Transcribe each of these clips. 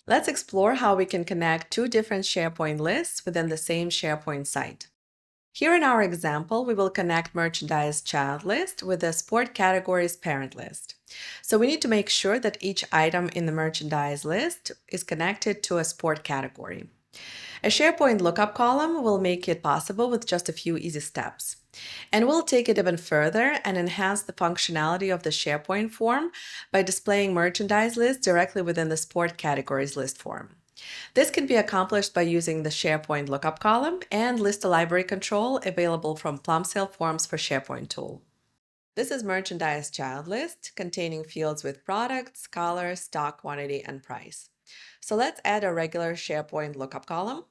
Let's explore how we can connect two different SharePoint lists within the same SharePoint site. Here in our example, we will connect merchandise child list with the sport categories parent list. So we need to make sure that each item in the merchandise list is connected to a sport category. A SharePoint lookup column will make it possible with just a few easy steps. And we'll take it even further and enhance the functionality of the SharePoint form by displaying merchandise lists directly within the sport categories list form. This can be accomplished by using the SharePoint lookup column and list library control available from Plumsail Forms for SharePoint tool. This is merchandise child list containing fields with products, color, stock quantity, and price. So let's add a regular SharePoint lookup column.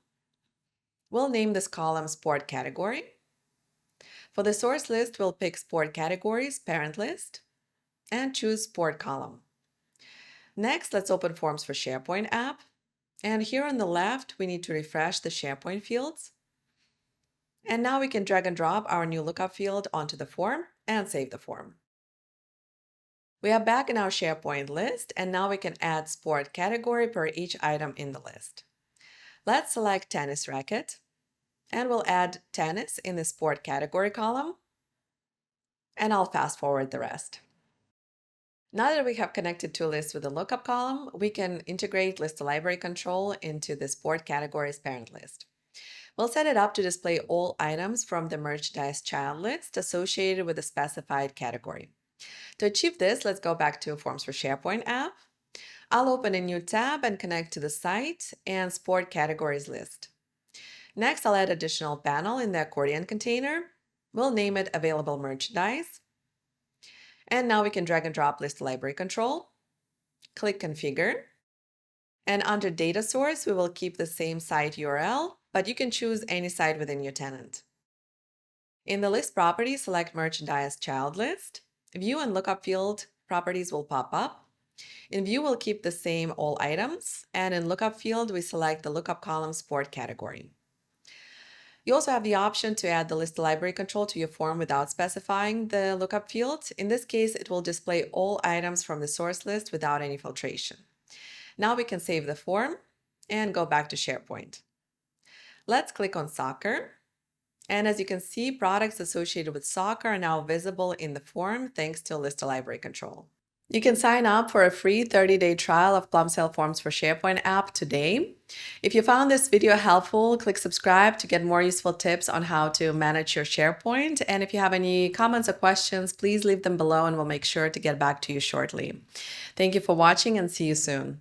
We'll name this column Sport Category. For the source list, we'll pick Sport Categories parent list and choose Sport column. Next, let's open Forms for SharePoint app. And here on the left, we need to refresh the SharePoint fields. And now we can drag and drop our new lookup field onto the form and save the form. We are back in our SharePoint list, and now we can add sport category per each item in the list. Let's select tennis racket, and we'll add tennis in the sport category column, and I'll fast forward the rest. Now that we have connected two lists with the lookup column, we can integrate list library control into the sport categories parent list. We'll set it up to display all items from the merchandise child list associated with a specified category. To achieve this, let's go back to Forms for SharePoint app. I'll open a new tab and connect to the site and sport categories list. Next, I'll add additional panel in the accordion container. We'll name it Available Merchandise. And now we can drag and drop list library control. Click Configure. And under Data Source, we will keep the same site URL, but you can choose any site within your tenant. In the list property, select Merchandise Child List. View and Lookup field properties will pop up. In View, we'll keep the same all items, and in Lookup field, we select the Lookup column Sport category. You also have the option to add the list library control to your form without specifying the lookup field. In this case, it will display all items from the source list without any filtration. Now we can save the form and go back to SharePoint. Let's click on soccer. And as you can see, products associated with soccer are now visible in the form thanks to list library control. You can sign up for a free 30-day trial of Plumsail Forms for SharePoint app today. If you found this video helpful, click subscribe to get more useful tips on how to manage your SharePoint. And if you have any comments or questions, please leave them below and we'll make sure to get back to you shortly. Thank you for watching and see you soon.